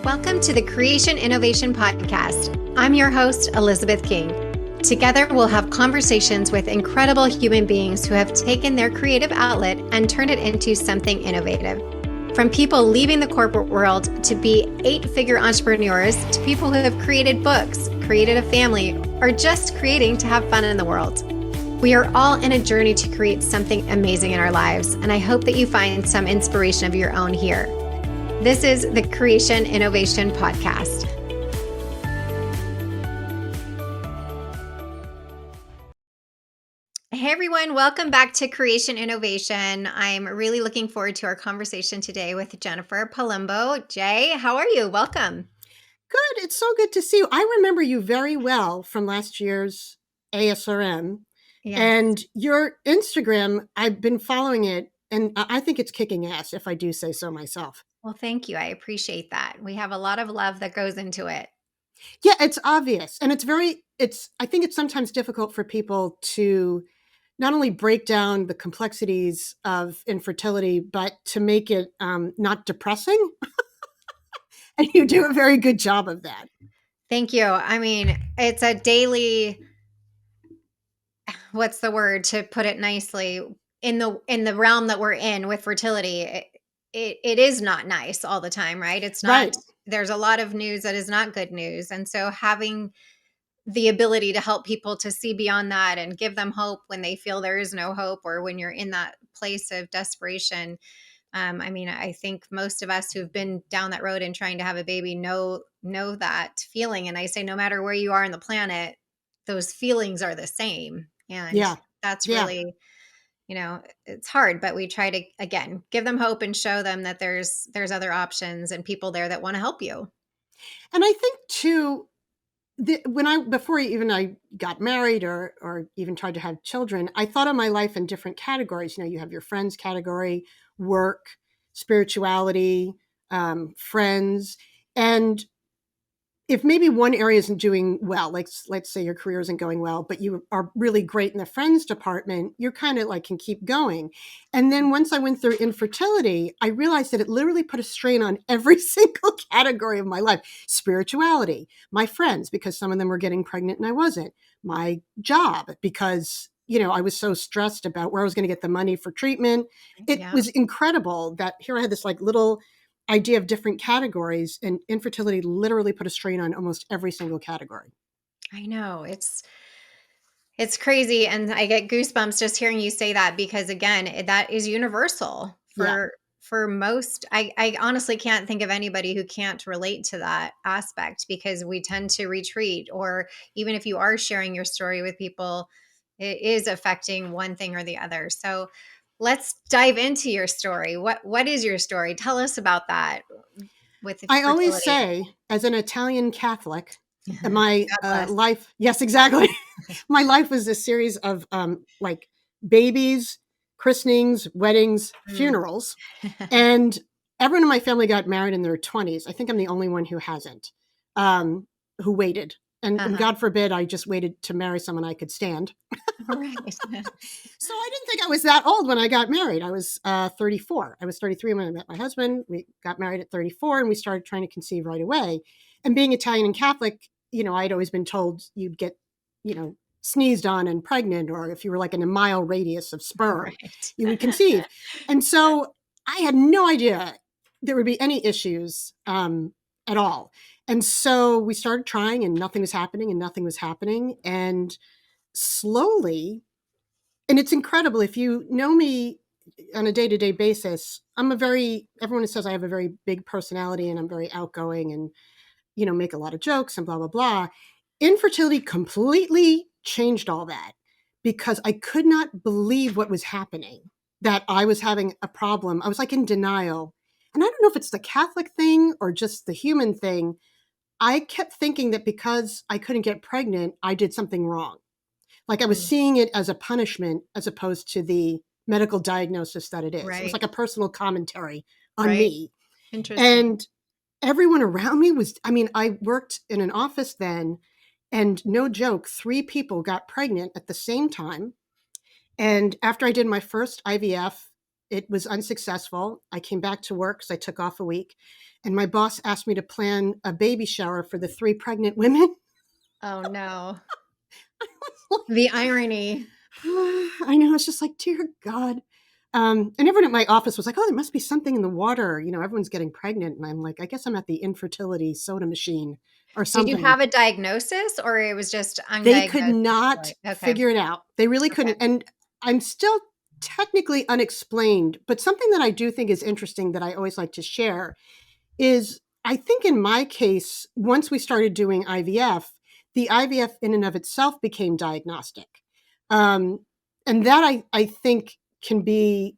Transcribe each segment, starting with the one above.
Welcome to the Creation Innovation Podcast. I'm your host, Elizabeth King. Together, we'll have conversations with incredible human beings who have taken their creative outlet and turned it into something innovative. From people leaving the corporate world to be 8-figure entrepreneurs to people who have created books, created a family, or just creating to have fun in the world. We are all in a journey to create something amazing in our lives, and I hope that you find some inspiration of your own here. This is the Creation Innovation Podcast. Hey everyone, welcome back to Creation Innovation. I'm really looking forward to our conversation today with Jennifer Palumbo. Jay, how are you? Welcome. Good. It's so good to see you. I remember you very well from last year's ASRM. Yes. And your Instagram, I've been following it, and I think it's kicking ass, if I do say so myself. Well, thank you. I appreciate that. We have a lot of love that goes into it. Yeah, it's obvious. And I think it's sometimes difficult for people to not only break down the complexities of infertility, but to make it not depressing. And you do a very good job of that. Thank you. I mean, it's a daily, what's the word to put it nicely, in the realm that we're in with fertility. It is not nice all the time, right? It's not, Right. There's a lot of news that is not good news. And so having the ability to help people to see beyond that and give them hope when they feel there is no hope, or when you're in that place of desperation. I think most of us who've been down that road and trying to have a baby know that feeling. And I say, no matter where you are on the planet, those feelings are the same. And that's really, it's hard, but we try to, again, give them hope and show them that there's other options and people there that want to help you. And I think too, before even I got married or even tried to have children, I thought of my life in different categories. You have your friends category, work, spirituality, friends, and if maybe one area isn't doing well, like let's say your career isn't going well, but you are really great in the friends department, you're kind of like can keep going. And then once I went through infertility, I realized that it literally put a strain on every single category of my life. Spirituality, my friends, because some of them were getting pregnant and I wasn't. My job, because I was so stressed about where I was going to get the money for treatment. It was incredible that here I had this like little idea of different categories, and infertility literally put a strain on almost every single category. I know, it's crazy. And I get goosebumps just hearing you say that, because again, that is universal for most. I honestly can't think of anybody who can't relate to that aspect, because we tend to retreat, or even if you are sharing your story with people, it is affecting one thing or the other. So let's dive into your story. What is your story? Tell us about that with I always fertility. say, as an Italian Catholic, my life, yes, exactly. My life was a series of like babies, christenings, weddings, funerals. And everyone in my family got married in their 20s. I think I'm the only one who hasn't, who waited. And God forbid I just waited to marry someone I could stand. Right. So I didn't think I was that old when I got married. I was 34. I was 33 when I met my husband. We got married at 34 and we started trying to conceive right away. And being Italian and Catholic, I'd always been told you'd get, sneezed on and pregnant, or if you were like in a mile radius of sperm, you would conceive. And so I had no idea there would be any issues at all. And so we started trying and nothing was happening. And slowly, and it's incredible, if you know me on a day-to-day basis, everyone says I have a very big personality and I'm very outgoing and, make a lot of jokes and blah, blah, blah. Infertility completely changed all that, because I could not believe what was happening, that I was having a problem. I was like in denial. And I don't know if it's the Catholic thing or just the human thing. I kept thinking that because I couldn't get pregnant, I did something wrong. Like I was seeing it as a punishment as opposed to the medical diagnosis that it is. Right. It was like a personal commentary on me. Interesting. And everyone around me I worked in an office then, and no joke, 3 people got pregnant at the same time. And after I did my first IVF, it was unsuccessful. I came back to work because I took off a week, and my boss asked me to plan a baby shower for the 3 pregnant women. Oh no. I was The irony. like, I know. It's just like, dear God. And everyone at my office was like, oh, there must be something in the water. Everyone's getting pregnant. And I'm like, I guess I'm at the infertility soda machine or Did you something. have a diagnosis or it was just They could undiagnosed at this not point? Okay. figure it out. They really Okay. couldn't. And I'm still technically unexplained, but something that I do think is interesting that I always like to share is I think in my case, once we started doing IVF, the IVF in and of itself became diagnostic. Um, and that I think can be,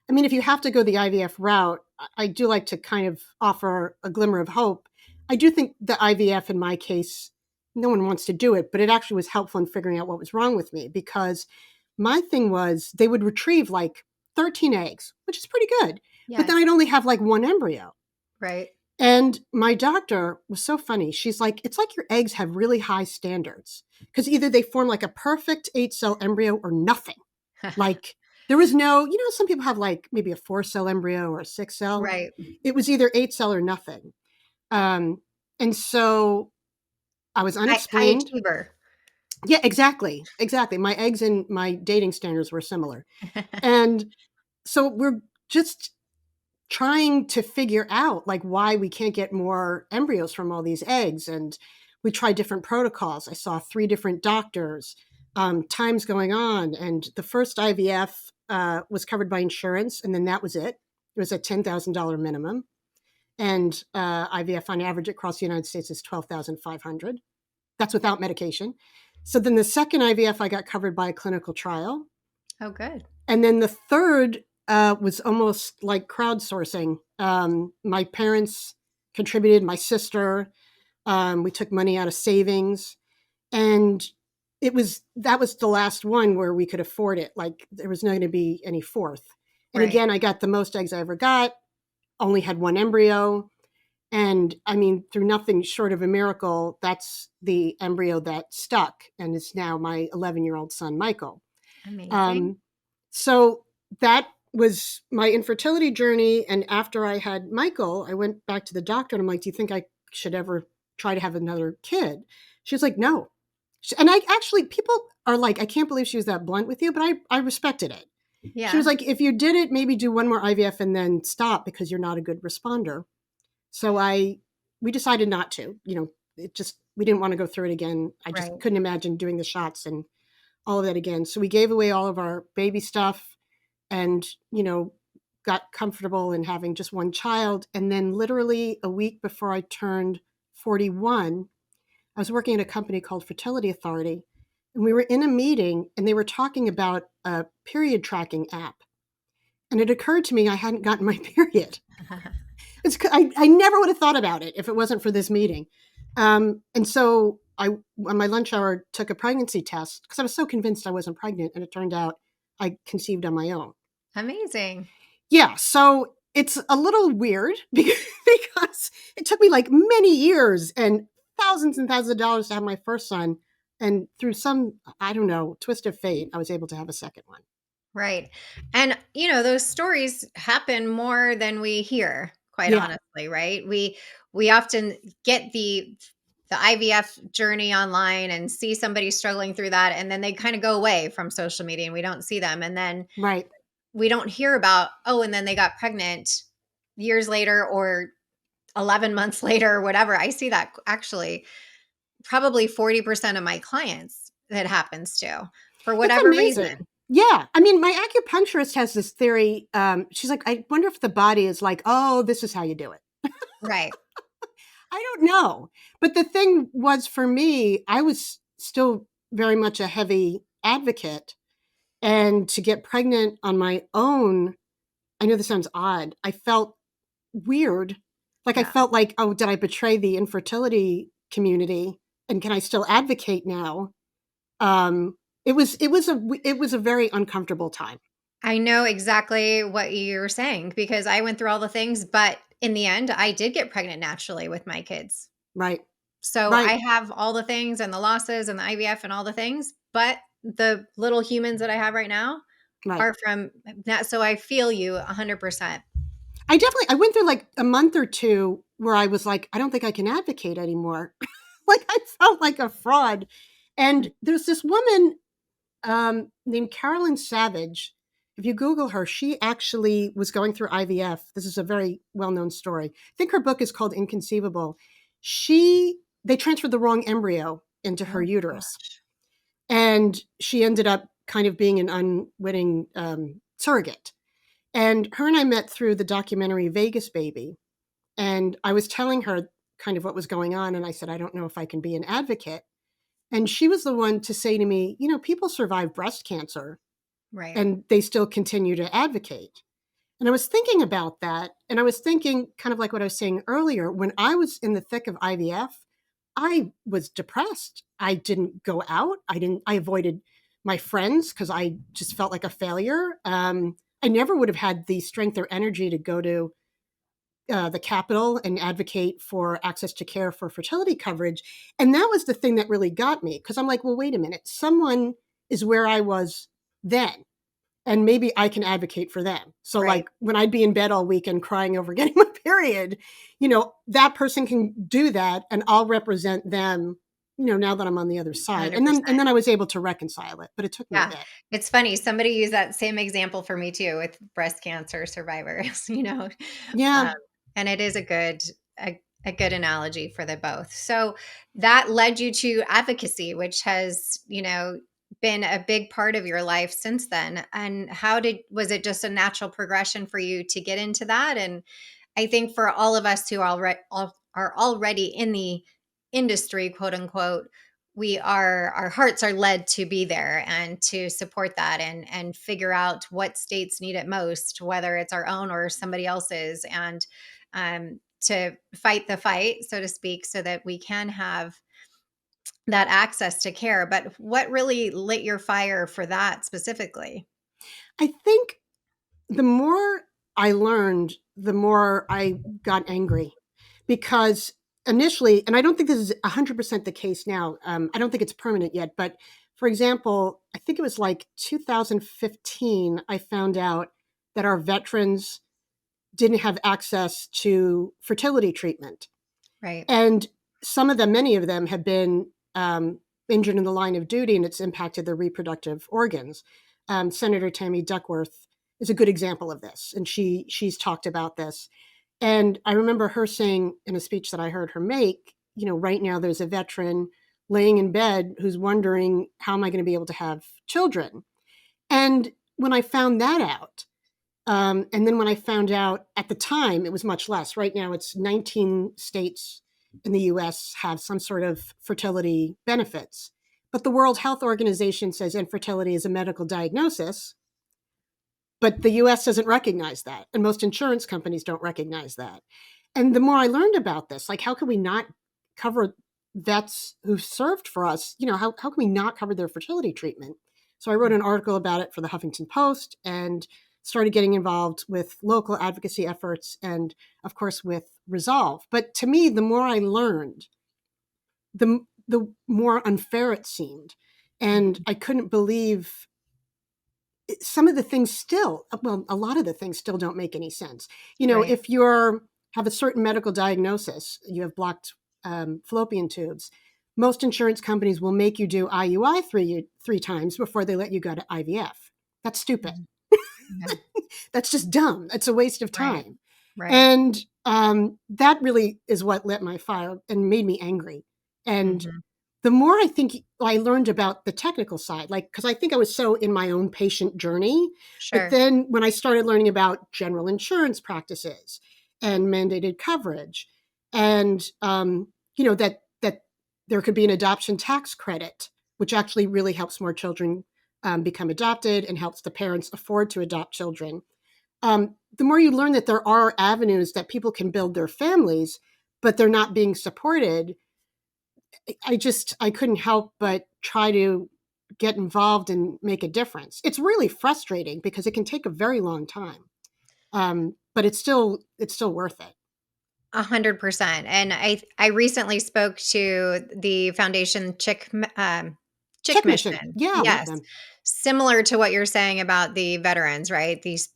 I mean, if you have to go the IVF route, I do like to kind of offer a glimmer of hope. I do think the IVF in my case, no one wants to do it, but it actually was helpful in figuring out what was wrong with me because my thing was they would retrieve like 13 eggs, which is pretty good. But then Yes. I'd only have like one embryo. Right. And my doctor was so funny. She's like, it's like your eggs have really high standards because either they form like a perfect 8-cell embryo or nothing. Like there was no, some people have like maybe a 4-cell embryo or a 6-cell. Right. It was either 8-cell or nothing. Um, and so I was High unexplained. achiever. Yeah, exactly. Exactly. My eggs and my dating standards were similar. And so we're just trying to figure out like why we can't get more embryos from all these eggs. And we tried different protocols. I saw 3 different doctors, times going on. And the first IVF was covered by insurance. And then that was it. It was a $10,000 minimum. And IVF on average across the United States is $12,500. That's without medication. So then the second IVF I got covered by a clinical trial. Oh, good. And then the third was almost like crowdsourcing. My parents contributed, my sister. We took money out of savings, and that was the last one where we could afford it. Like there was not going to be any fourth. And Right. again, I got the most eggs I ever got. Only had one embryo, and I mean, through nothing short of a miracle, that's the embryo that stuck, and it's now my 11-year-old son, Michael. Amazing. Um, so that was my infertility journey. And after I had Michael, I went back to the doctor and I'm like, do you think I should ever try to have another kid? She was like, no. And I actually, people are like, I can't believe she was that blunt with you, but I respected it. She was Yeah. like, if you did it, maybe do one more IVF and then stop because you're not a good responder. So we decided not to, we didn't want to go through it again. I just Right. couldn't imagine doing the shots and all of that again. So we gave away all of our baby stuff and, got comfortable in having just one child. And then literally a week before I turned 41, I was working at a company called Fertility Authority. And we were in a meeting and they were talking about a period tracking app. And it occurred to me I hadn't gotten my period. I never would have thought about it if it wasn't for this meeting. And so I, on my lunch hour, took a pregnancy test because I was so convinced I wasn't pregnant. And it turned out I conceived on my own. Amazing. Yeah. So it's a little weird because it took me like many years and thousands of dollars to have my first son. And through some, I don't know, twist of fate, I was able to have a second one. Right. And those stories happen more than we hear, quite Yeah. honestly, right? We often get the IVF journey online and see somebody struggling through that and then they kind of go away from social media and we don't see them and then Right. we don't hear about, oh, and then they got pregnant years later or 11 months later or whatever. I see that actually probably 40% of my clients that happens to for That's whatever reason. amazing. Yeah. I mean, my acupuncturist has this theory. She's like, I wonder if the body is like, oh, this is how you do it. Right. I don't know. But the thing was for me, I was still very much a heavy advocate. And to get pregnant on my own, I know this sounds odd. I felt weird. Like I Yeah. felt like, oh, did I betray the infertility community? And can I still advocate now? It was a very uncomfortable time. I know exactly what you're saying because I went through all the things, but in the end, I did get pregnant naturally with my kids. Right. So Right. I have all the things and the losses and the IVF and all the things, but the little humans that I have right now Right. far from that. So I feel you 100%. I went through like a month or two where I was like, I don't think I can advocate anymore. Like I felt like a fraud. And there's this woman named Carolyn Savage. If you Google her, she actually was going through IVF. This is a very well-known story. I think her book is called Inconceivable. They transferred the wrong embryo into her Oh uterus, gosh. and she ended up kind of being an unwitting surrogate. And her and I met through the documentary Vegas Baby. And I was telling her kind of what was going on. And I said, I don't know if I can be an advocate. And she was the one to say to me, people survive breast cancer Right. and they still continue to advocate. And I was thinking about that. And I was thinking, kind of like what I was saying earlier, when I was in the thick of IVF, I was depressed. I didn't go out. I avoided my friends because I just felt like a failure. I never would have had the strength or energy to go to the Capitol and advocate for access to care for fertility coverage. And that was the thing that really got me, because I'm like, well, wait a minute. Someone is where I was then, and maybe I can advocate for them. So, Right. like, when I'd be in bed all weekend crying over getting my period, that person can do that, and I'll represent them. Now that I'm on the other side, and then 100%. I was able to reconcile it, but it took me a Yeah. bit. It's funny. Somebody used that same example for me too with breast cancer survivors, Yeah, Um, and it is a good analogy for the both. So that led you to advocacy, which has, been a big part of your life since then. And was it just a natural progression for you to get into that? And I think for all of us who are already in the industry, quote unquote, our hearts are led to be there and to support that and figure out what states need it most, whether it's our own or somebody else's, and to fight the fight, so to speak, so that we can have that access to care. But what really lit your fire for that specifically? I think the more I learned, the more I got angry, because initially, and I don't think this is 100% the case now. I don't think it's permanent yet. But for example, I think it was like 2015, I found out that our veterans didn't have access to fertility treatment. Right. And many of them have been injured in the line of duty, and it's impacted their reproductive organs. Senator Tammy Duckworth is a good example of this, and she's talked about this. And I remember her saying in a speech that I heard her make, right now there's a veteran laying in bed who's wondering, how am I going to be able to have children? And when I found that out, and then when I found out at the time, it was much less. Right now, it's 19 states in the US have some sort of fertility benefits. But the World Health Organization says infertility is a medical diagnosis, but the US doesn't recognize that. And most insurance companies don't recognize that. And the more I learned about this, like, how can we not cover vets who served for us? How can we not cover their fertility treatment? So I wrote an article about it for the Huffington Post and started getting involved with local advocacy efforts and, of course, with Resolve. But to me, the more I learned, the more unfair it seemed. And I couldn't believe some of the things a lot of the things still don't make any sense. Right. If you have a certain medical diagnosis, you have blocked fallopian tubes, most insurance companies will make you do IUI three times before they let you go to IVF. That's stupid. Mhm. Yeah. That's just dumb. It's a waste of Right. time. Right. And that really is what lit my fire and made me angry. And Hmm. the more I think I learned about the technical side, like, because I think I was so in my own patient journey. But Sure. then when I started learning about general insurance practices and mandated coverage, and that there could be an adoption tax credit, which actually really helps more children become adopted and helps the parents afford to adopt children. The more you learn that there are avenues that people can build their families, but they're not being supported, I couldn't help but try to get involved and make a difference. It's really frustrating because it can take a very long time, but it's still worth it. 100%. And I recently spoke to the foundation Chick Mission. Mission. Yeah, love Yes. them. Similar to what you're saying about the veterans, right? These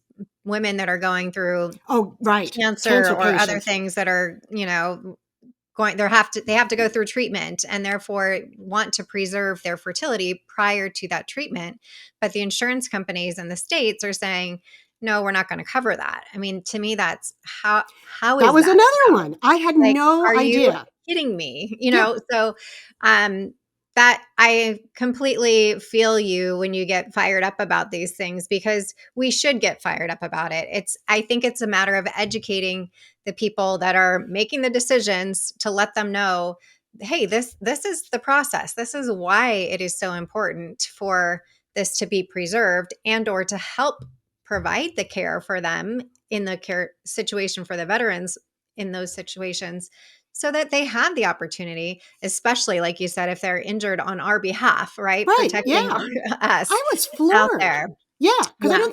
women that are going through Oh, right. cancer Cancer or other patients. things that are, they have to go through treatment and therefore want to preserve their fertility prior to that treatment. But the insurance companies in the States are saying, no, we're not going to cover that. I mean, to me, that's how That is was that another allowed? one. I had Like, no are you idea. kidding me? Yeah. So um that I completely feel you when you get fired up about these things, because we should get fired up about it. I think it's a matter of educating the people that are making the decisions to let them know, hey, this is the process. This is why it is so important for this to be preserved and or to help provide the care for them in the care situation for the veterans in those situations, so that they have the opportunity, especially like you said, if they're injured on our behalf, right? Right. Protecting Yeah. us I was out floored. there. Yeah, because Yeah. I don't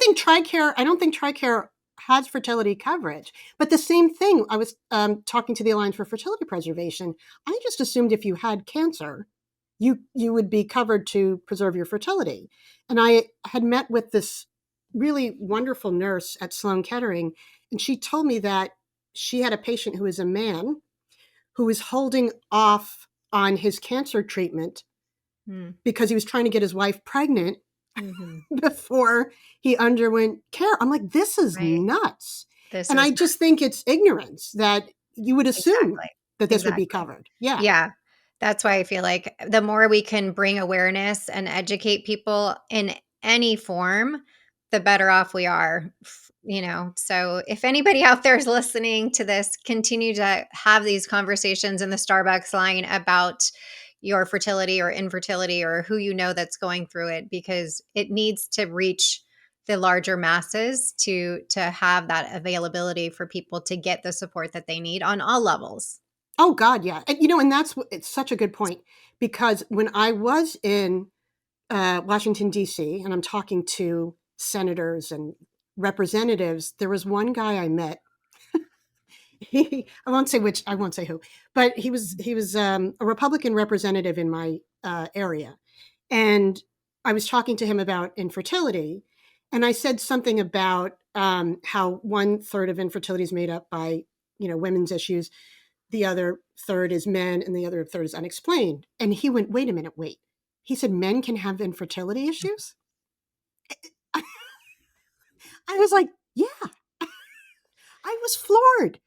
think TRICARE has fertility coverage. But the same thing, I was talking to the Alliance for Fertility Preservation. I just assumed if you had cancer, you would be covered to preserve your fertility. And I had met with this really wonderful nurse at Sloan Kettering, and she told me that she had a patient who was a man who was holding off on his cancer treatment Mm. because he was trying to get his wife pregnant Mhm. before he underwent care. I'm like, this is Right. nuts. This And I is just think it's ignorance that you would assume exactly. that this would be Exactly. covered. Yeah. Yeah. That's why I feel like the more we can bring awareness and educate people in any form, the better off we are. So if anybody out there is listening to this, continue to have these conversations in the Starbucks line about your fertility or infertility or who you know that's going through it, because it needs to reach the larger masses to have that availability for people to get the support that they need on all levels. Oh God, yeah. And and it's such a good point, because when I was in Washington D.C. and I'm talking to senators and representatives, there was one guy I met. I won't say who, but he was a Republican representative in my area, and I was talking to him about infertility, and I said something about how one third of infertility is made up by women's issues, the other third is men, and the other third is unexplained. And he went, "Wait a minute, wait." He said, "Men can have infertility issues." I was like, "Yeah." I was floored.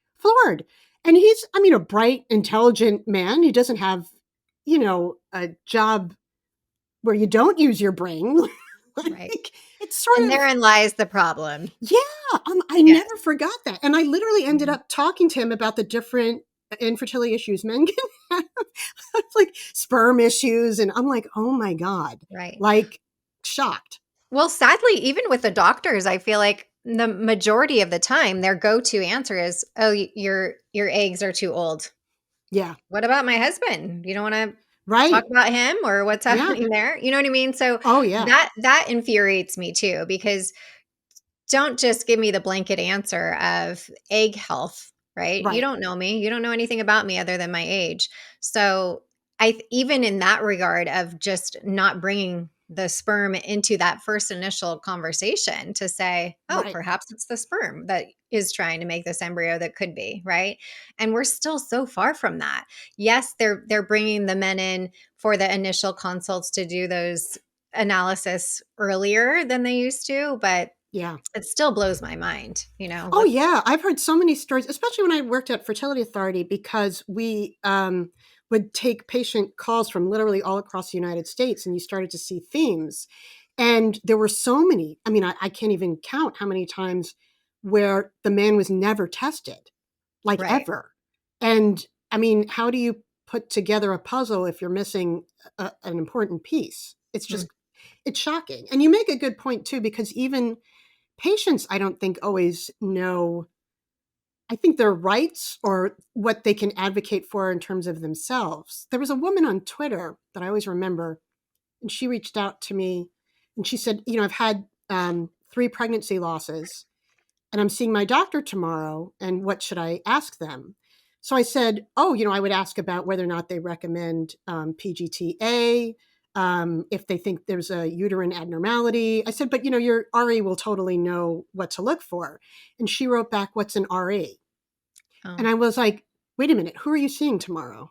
And he's, I mean, a bright, intelligent man. He doesn't have, a job where you don't use your brain. Right. Like, it's sort And of, therein lies the problem. yeah, I Yes. never forgot that. And I literally ended Mhm. up talking to him about the different infertility issues men can have, like sperm issues. And I'm like, oh my God, Right. like shocked. Well, sadly, even with the doctors, I feel like the majority of the time their go-to answer is, "Oh, your eggs are too old." Yeah, What about my husband? You don't want to talk right. about him or what's Yeah. happening there? You know what I mean? So Oh, yeah. that infuriates me too, because don't just give me the blanket answer of egg health, right? You Right. don't know me. You don't know anything about me other than my age. So, even in that regard of just not bringing the sperm into that first initial conversation to say, oh, Right. perhaps it's the sperm that is trying to make this embryo that could be, right? And we're still so far from that. Yes, they're bringing the men in for the initial consults to do those analysis earlier than they used to, but Yeah. it still blows my mind, Oh, what yeah. I've heard so many stories, especially when I worked at Fertility Authority, because we would take patient calls from literally all across the United States, and you started to see themes. And there were so many, I mean, I can't even count how many times where the man was never tested, like right. ever. And I mean, how do you put together a puzzle if you're missing an important piece? Mm, It's shocking. And you make a good point too, because even patients, I don't think always know, I think their rights or what they can advocate for in terms of themselves. There was a woman on Twitter that I always remember, and she reached out to me and she said, I've had 3 pregnancy losses and I'm seeing my doctor tomorrow. And what should I ask them? So I said, I would ask about whether or not they recommend PGTA, if they think there's a uterine abnormality. I said, but your RE will totally know what to look for. And she wrote back, what's an RE? Oh, And I was like, wait a minute, who are you seeing tomorrow?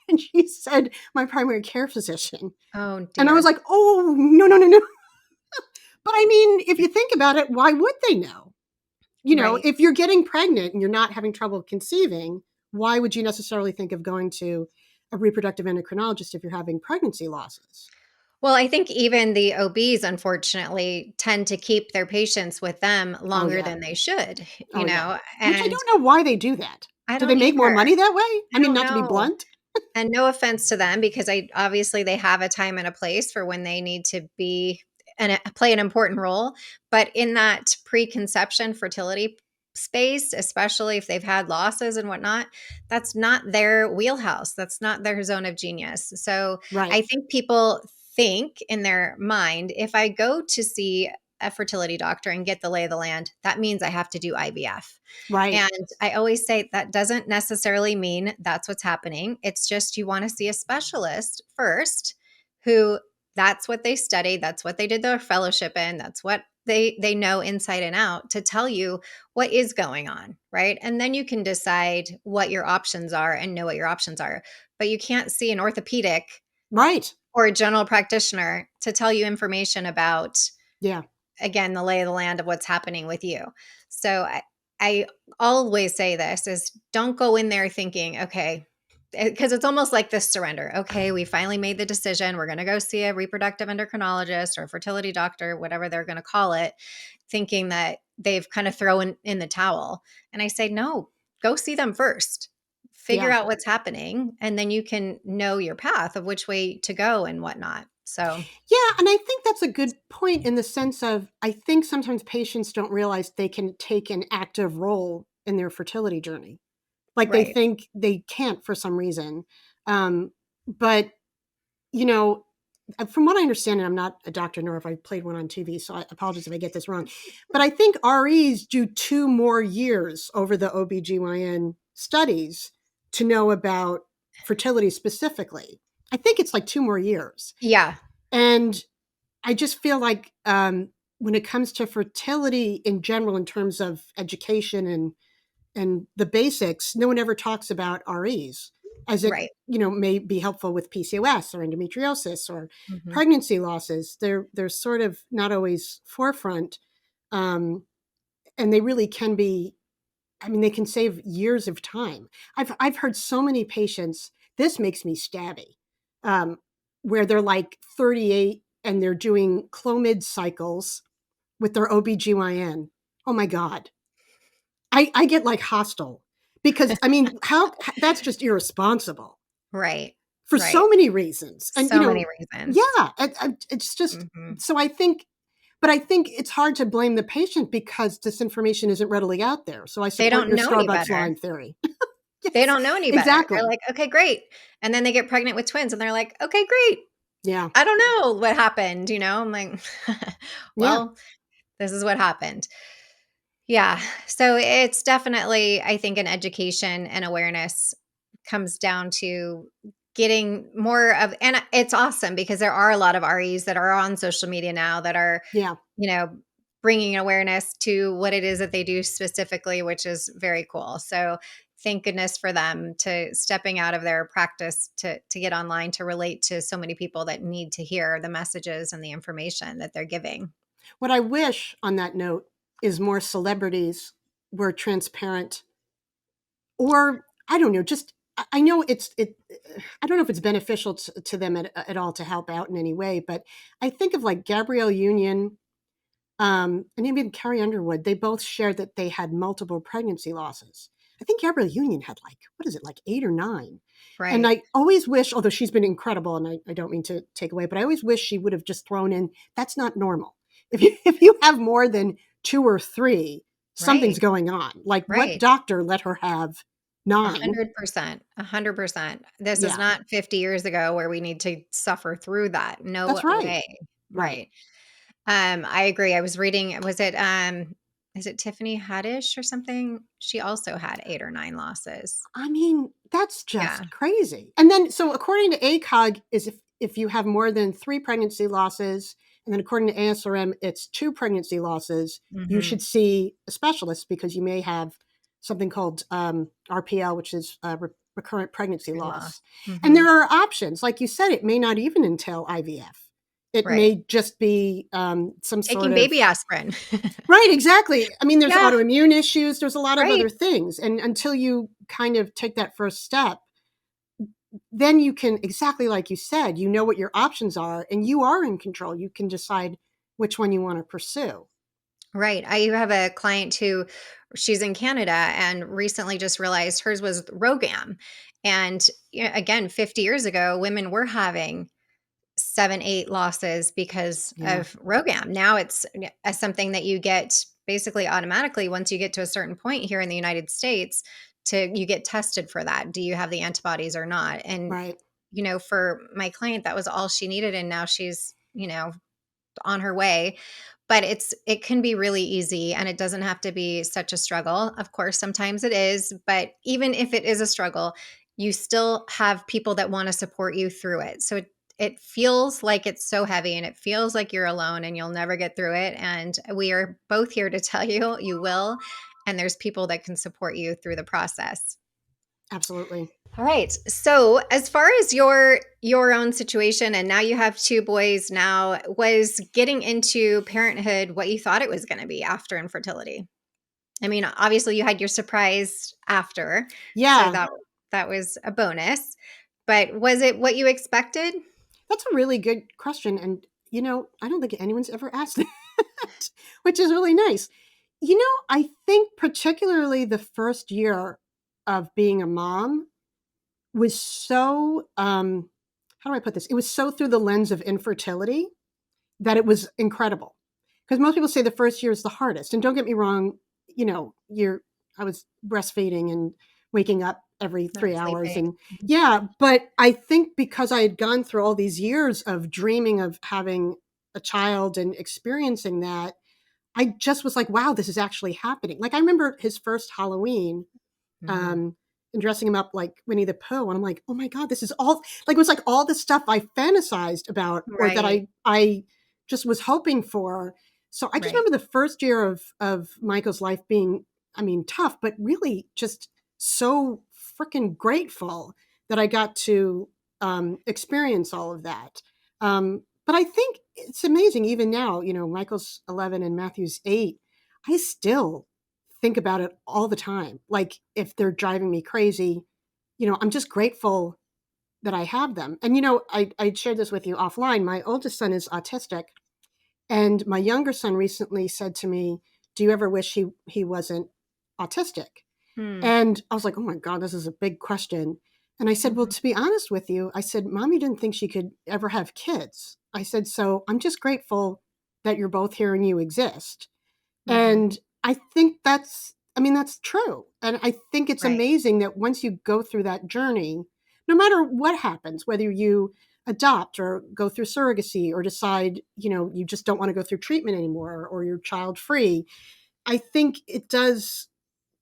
And she said, my primary care physician. oh And I was dear. like, oh, no, no, no, no. But I mean, if you think about it, why would they know? Right. If you're getting pregnant and you're not having trouble conceiving, why would you necessarily think of going to a reproductive endocrinologist if you're having pregnancy losses? Well, I think even the OBs, unfortunately, tend to keep their patients with them Oh, longer yeah. than they should, Oh, yeah. Which I and don't know why they do that. I Do they don't make more either. money that way? I I mean, don't not to be know. blunt. And no offense to them, because I obviously they have a time and a place for when they need to be and play an important role. But in that preconception fertility space, especially if they've had losses and whatnot, that's not their wheelhouse. That's not their zone of genius. So Right. I think people think in their mind, if I go to see a fertility doctor and get the lay of the land, that means I have to do IVF. Right. And I always say that doesn't necessarily mean that's what's happening. It's just you want to see a specialist first who that's what they studied, that's what they did their fellowship in, that's what they know inside and out to tell you what is going on, right? And then you can decide what your options are and know what your options are. But you can't see an orthopedic Right. or a general practitioner to tell you information about, Yeah. again, the lay of the land of what's happening with you. So I always say this is don't go in there thinking, okay, because it's almost like this surrender. Okay, we finally made the decision. We're going to go see a reproductive endocrinologist or fertility doctor, whatever they're going to call it, thinking that they've kind of thrown in the towel. And I say, no, go see them first. Figure Yeah. out what's happening, and then you can know your path of which way to go and whatnot. So, Yeah. And I think that's a good point in the sense of I think sometimes patients don't realize they can take an active role in their fertility journey. Like they right. think they can't for some reason. But, you know, from what I understand, and I'm not a doctor nor if I played one on TV, so I apologize if I get this wrong. But I think REs do 2 more years over the OBGYN studies to know about fertility specifically. I think it's like 2 more years. Yeah, And I just feel like when it comes to fertility in general, in terms of education and the basics, no one ever talks about REs as it, right. may be helpful with PCOS or endometriosis or Mhm. pregnancy losses. They're sort of not always forefront, um, and they really can be. I mean, they can save years of time. I've heard so many patients. This makes me stabby, um, where they're like 38 and they're doing Clomid cycles with their OBGYN. Oh my God. I get like hostile because I mean, how that's just irresponsible Right, for right. so many reasons. And, So many reasons. yeah, it's just Mhm. so but I think it's hard to blame the patient because this information isn't readily out there. So I They support don't your know any Starbucks better. line theory. They Yes, don't know any better. They're exactly. like, "Okay, great." And then they get pregnant with twins and they're like, "Okay, great. Yeah, I don't know what happened," you know? I'm like, yeah, "Well, this is what happened." Yeah. So it's definitely, I think, an education and awareness comes down to getting more of, and it's awesome because there are a lot of REs that are on social media now that are, yeah. you know, bringing awareness to what it is that they do specifically, which is very cool. So thank goodness for them to stepping out of their practice to get online to relate to so many people that need to hear the messages and the information that they're giving. What I wish on that note is more celebrities were transparent, or I don't know, just I know I don't know if it's beneficial to them at all to help out in any way, but I think of like Gabrielle Union, and even Carrie Underwood. They both shared that they had multiple pregnancy losses. I think Gabrielle Union had like, what is it, like 8 or 9? And Right. I always wish, although she's been incredible, and I don't mean to take away, but I always wish she would have just thrown in, that's not normal. If you have more than 2 or 3, something's Right. going on. Like what Right. doctor let her have 9? 100%, 100%. This is Yeah, not 50 years ago where we need to suffer through that. No that's right. way. Right. Right. I agree. I was reading, was it is it Tiffany Haddish or something? She also had 8 or 9 losses. I mean, that's Yeah. just crazy. And then, so according to ACOG, if you have more than 3 pregnancy losses, and then according to ASRM, it's 2 pregnancy losses, you should see a specialist because you may have something called RPL, which is recurrent pregnancy loss. And there are options. Like you said, it may not even entail IVF. It may just be some sort Taking of baby aspirin. Right, exactly. I mean, there's Yeah. autoimmune issues. There's a lot of Right. other things. And until you kind of take that first step, then you can, exactly like you said, you know what your options are and you are in control. You can decide which one you want to pursue. Right. I have a client who she's in Canada and recently just realized hers was ROGAM. And again, 50 years ago, women were having 7, 8 losses because of ROGAM. Now it's something that you get basically automatically once you get to a certain point here in the United States you get tested for that. Do you have the antibodies or not? And, Right. For my client, that was all she needed. And now she's, on her way. But it can be really easy and it doesn't have to be such a struggle. Of course, sometimes it is, but even if it is a struggle, you still have people that want to support you through it. So it feels like it's so heavy and it feels like you're alone and you'll never get through it. And we are both here to tell you, you will. And there's people that can support you through the process. Absolutely. All right. So as far as your own situation, and now you have 2 boys now, was getting into parenthood what you thought it was going to be after infertility? I mean, obviously you had your surprise after. Yeah. So that was a bonus. But was it what you expected? That's a really good question. And, I don't think anyone's ever asked that, which is really nice. I think particularly the first year of being a mom was so, how do I put this? It was so through the lens of infertility that it was incredible. Because most people say the first year is the hardest. And don't get me wrong, I was breastfeeding and waking up every 3 hours. And but I think because I had gone through all these years of dreaming of having a child and experiencing that, I just was like, wow, this is actually happening. Like I remember his first Halloween, and dressing him up like Winnie the Pooh. And I'm like, oh my God, this is all like, it was like all the stuff I fantasized about or that I just was hoping for. So I just remember the first year of Michael's life being, tough, but really just so freaking grateful that I got to experience all of that. But I think it's amazing even now, Michael's 11 and Matthew's 8, I still think about it all the time. Like if they're driving me crazy, I'm just grateful that I have them. And, I shared this with you offline. My oldest son is autistic. And my younger son recently said to me, do you ever wish he wasn't autistic? And I was like, oh my God, this is a big question. And I said, well, to be honest with you, I said, Mommy didn't think she could ever have kids. I said, so I'm just grateful that you're both here and you exist. And I think that's true. And I think it's amazing that once you go through that journey, no matter what happens, whether you adopt or go through surrogacy or decide, you just don't want to go through treatment anymore or you're child free, I think it does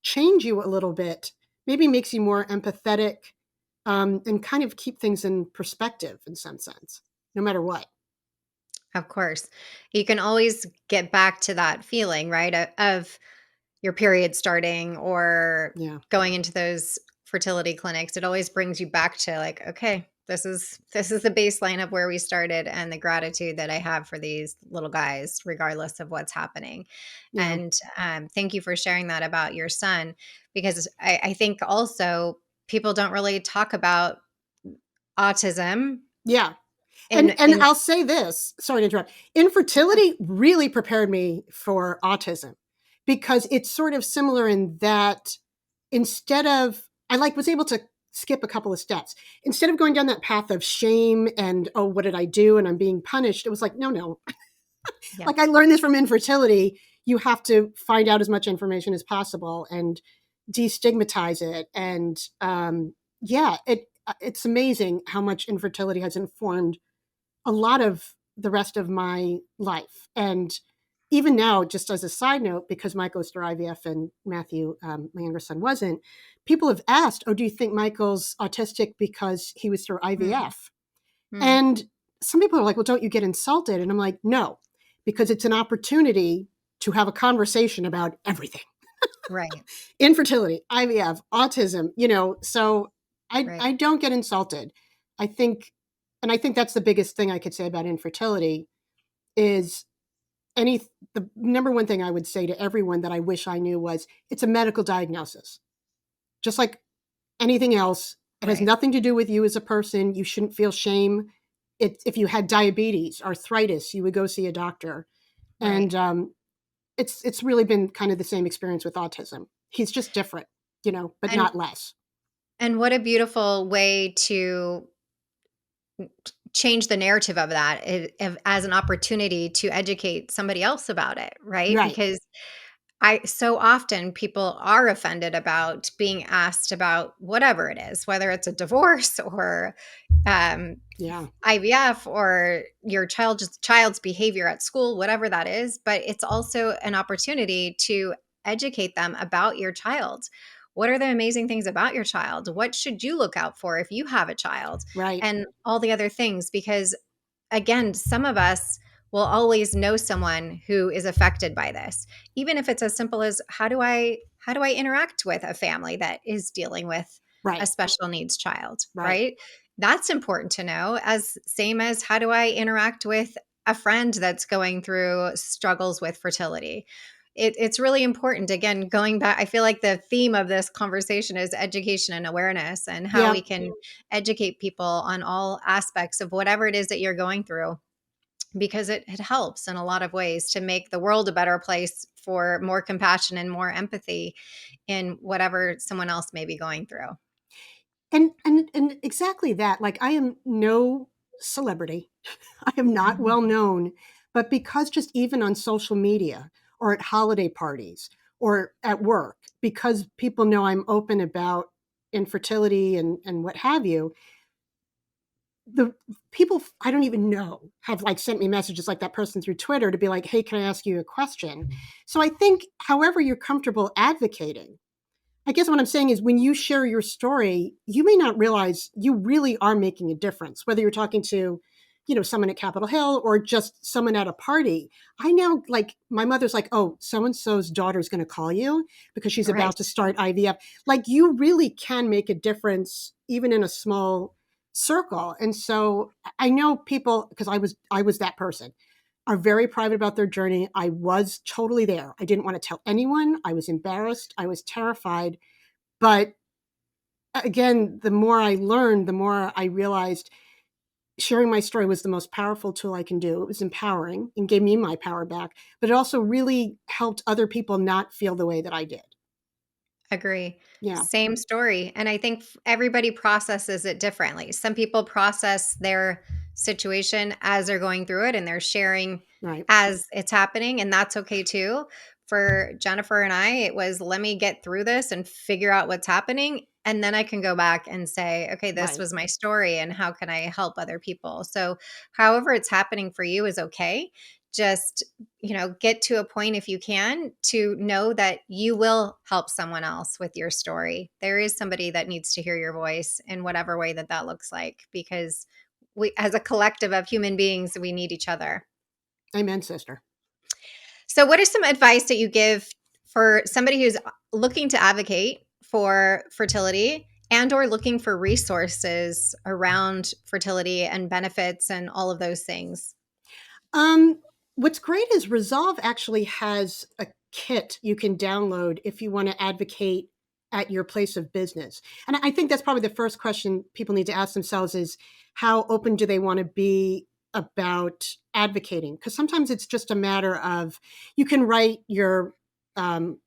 change you a little bit, maybe makes you more empathetic, and kind of keep things in perspective in some sense, no matter what. Of course. You can always get back to that feeling, right? Of your period starting or going into those fertility clinics. It always brings you back to like, okay, this is the baseline of where we started and the gratitude that I have for these little guys, regardless of what's happening. Yeah. And thank you for sharing that about your son, because I think also people don't really talk about autism. Yeah. And I'll say this, sorry to interrupt. Infertility really prepared me for autism because it's sort of similar in that instead of, was able to skip a couple of steps. Instead of going down that path of shame and, oh, what did I do? And I'm being punished. It was like, no. Like I learned this from infertility. You have to find out as much information as possible and destigmatize it. And it's amazing how much infertility has informed a lot of the rest of my life. And even now, just as a side note, because Michael's through IVF and Matthew, my younger son, wasn't, people have asked, oh, do you think Michael's autistic because he was through IVF? Hmm. And some people are like, well, don't you get insulted? And I'm like, no, because it's an opportunity to have a conversation about everything. Right. Infertility, IVF, autism, so Right. I don't get insulted. I think, and I think that's the biggest thing I could say about infertility is the number one thing I would say to everyone that I wish I knew was it's a medical diagnosis. Just like anything else, it has Right. nothing to do with you as a person. You shouldn't feel shame. If you had diabetes, arthritis, you would go see a doctor. Right. And it's really been kind of the same experience with autism. He's just different, but And not less. what a beautiful way to change the narrative of that as an opportunity to educate somebody else about it, right? Right. Because I so often people are offended about being asked about whatever it is, whether it's a divorce or um, Yeah. IVF or your child's behavior at school, whatever that is. But it's also an opportunity to educate them about your child. What are the amazing things about your child? What should you look out for if you have a child? Right. And all the other things, because again, some of us will always know someone who is affected by this, even if it's as simple as how do I interact with a family that is dealing with a Right. special needs child, Right. right? That's important to know, as same as how do I interact with a friend that's going through struggles with fertility. It's really important. Again, going back, I feel like the theme of this conversation is education and awareness and how Yeah. we can educate people on all aspects of whatever it is that you're going through, because it helps in a lot of ways to make the world a better place for more compassion and more empathy in whatever someone else may be going through. And exactly that. Like I am no celebrity. I am not well known, but because just even on social media or at holiday parties or at work, because people know I'm open about infertility and what have you, the people I don't even know have like sent me messages like that person through Twitter to be like, hey, can I ask you a question? So I think however you're comfortable advocating, I guess what I'm saying is when you share your story, you may not realize you really are making a difference, whether you're talking to, someone at Capitol Hill or just someone at a party. I now like my mother's like, oh, so and so's daughter's going to call you because she's Right. about to start IVF. Like you really can make a difference even in a small circle. And so I know people because I was that person are very private about their journey. I was totally there. I didn't want to tell anyone. I was embarrassed. I was terrified. But again, the more I learned, the more I realized sharing my story was the most powerful tool I can do. It was empowering and gave me my power back, but it also really helped other people not feel the way that I did. Agree. Yeah, Same story. And I think everybody processes it differently. Some people process their situation as they're going through it and they're sharing right, as it's happening. And that's okay too. For Jennifer and I, it was let me get through this and figure out what's happening. And then I can go back and say, okay, this right. was my story and how can I help other people? So, however it's happening for you is okay. Just get to a point if you can to know that you will help someone else with your story. There is somebody that needs to hear your voice in whatever way that that looks like, because we, as a collective of human beings, we need each other. Amen, sister. So, what is some advice that you give for somebody who's looking to advocate for fertility and or looking for resources around fertility and benefits and all of those things? Um, what's great is Resolve actually has a kit you can download if you want to advocate at your place of business. And I think that's probably the first question people need to ask themselves is how open do they want to be about advocating? Because sometimes it's just a matter of you can write your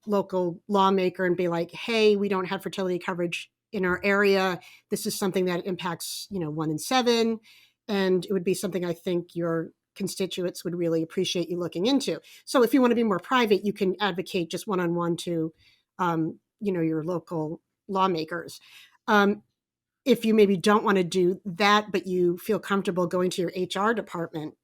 local lawmaker and be like, hey, we don't have fertility coverage in our area. This is something that impacts, 1 in 7. And it would be something I think your constituents would really appreciate you looking into. So if you want to be more private, you can advocate just one-on-one to, your local lawmakers. If you maybe don't want to do that, but you feel comfortable going to your HR department,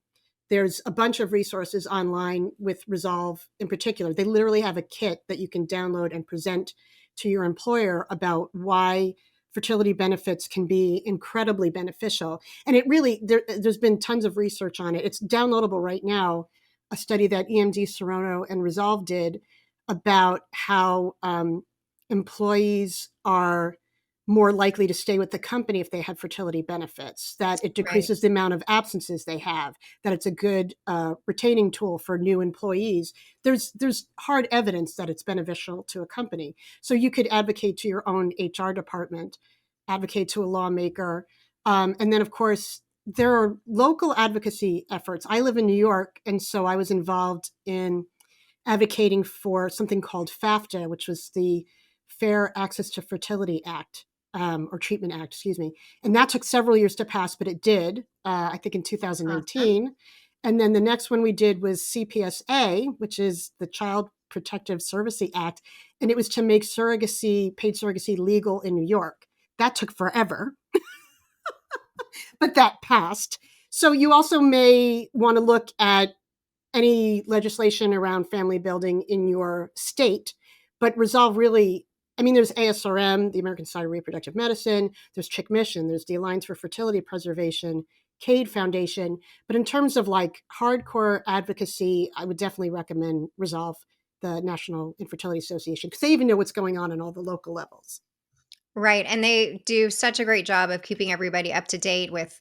there's a bunch of resources online with Resolve in particular. They literally have a kit that you can download and present to your employer about why fertility benefits can be incredibly beneficial. And it really, there's been tons of research on it. It's downloadable right now, a study that EMD Serrano and Resolve did about how employees are more likely to stay with the company if they had fertility benefits, that it decreases the amount of absences they have, that it's a good retaining tool for new employees. There's hard evidence that it's beneficial to a company. So you could advocate to your own HR department, advocate to a lawmaker. And then, of course, there are local advocacy efforts. I live in New York, and so I was involved in advocating for something called FAFTA, which was the Fair Access to Fertility Act. Or Treatment Act, excuse me. And that took several years to pass, but it did, I think in 2018. Awesome. And then the next one we did was CPSA, which is the Child Protective Services Act. And it was to make surrogacy, paid surrogacy legal in New York. That took forever, but that passed. So you also may want to look at any legislation around family building in your state, but Resolve really, I mean, there's ASRM, the American Society of Reproductive Medicine, there's Chick Mission, there's the Alliance for Fertility Preservation, CADE Foundation. But in terms of like hardcore advocacy, I would definitely recommend Resolve, the National Infertility Association, because they even know what's going on all the local levels. Right. And they do such a great job of keeping everybody up to date with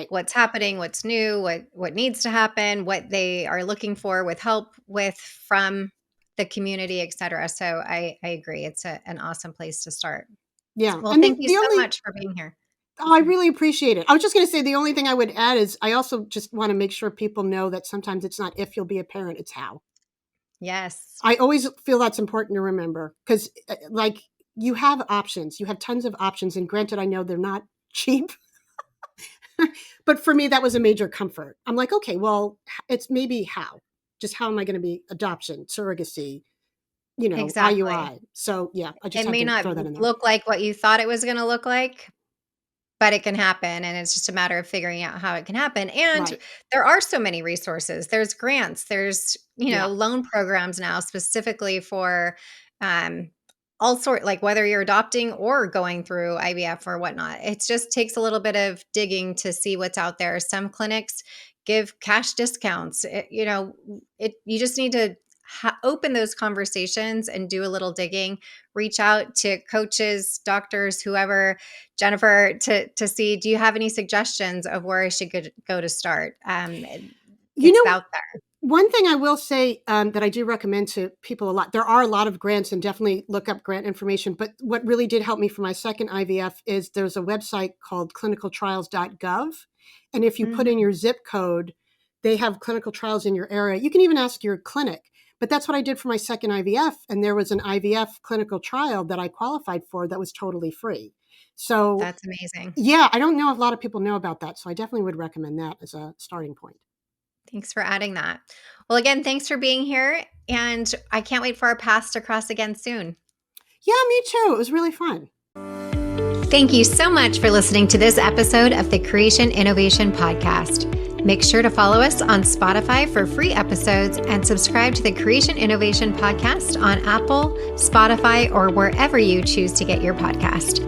what's happening, what's new, what needs to happen, what they are looking for with help with from the community, et cetera. So I agree. It's an awesome place to start. Yeah. Well, thank you so much for being here. Oh, I really appreciate it. I was just going to say, the only thing I would add is I also just want to make sure people know that sometimes it's not if you'll be a parent, it's how. Yes. I always feel that's important to remember, because like you have options, you have tons of options. And granted, I know they're not cheap, but for me, that was a major comfort. I'm like, okay, well, it's maybe how. Just how am I going to be adoption, surrogacy, exactly. IUI. So yeah, I just it may not look like what you thought it was going to look like, but it can happen. And it's just a matter of figuring out how it can happen. And there are so many resources. There's grants, there's, loan programs now specifically for all sort, like whether you're adopting or going through IVF or whatnot. It just takes a little bit of digging to see what's out there. Some clinics give cash discounts. You just need to open those conversations and do a little digging. Reach out to coaches, doctors, whoever, Jennifer, to see, do you have any suggestions of where I should go to start? It's out there. One thing I will say that I do recommend to people a lot, there are a lot of grants, and definitely look up grant information. But what really did help me for my second IVF is there's a website called clinicaltrials.gov. And if you put in your zip code, they have clinical trials in your area. You can even ask your clinic. But that's what I did for my second IVF. And there was an IVF clinical trial that I qualified for that was totally free. So that's amazing. Yeah, I don't know if a lot of people know about that. So I definitely would recommend that as a starting point. Thanks for adding that. Well, again, thanks for being here. And I can't wait for our paths to cross again soon. Yeah, me too. It was really fun. Thank you so much for listening to this episode of the Creation Innovation Podcast. Make sure to follow us on Spotify for free episodes and subscribe to the Creation Innovation Podcast on Apple, Spotify, or wherever you choose to get your podcast.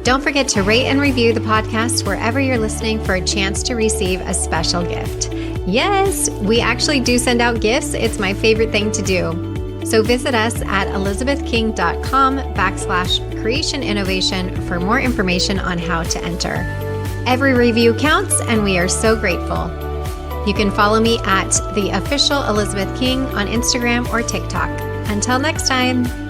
Don't forget to rate and review the podcast wherever you're listening for a chance to receive a special gift. Yes, we actually do send out gifts. It's my favorite thing to do. So visit us at elizabethking.com/creation innovation for more information on how to enter. Every review counts, and we are so grateful. You can follow me at the official Elizabeth King on Instagram or TikTok. Until next time.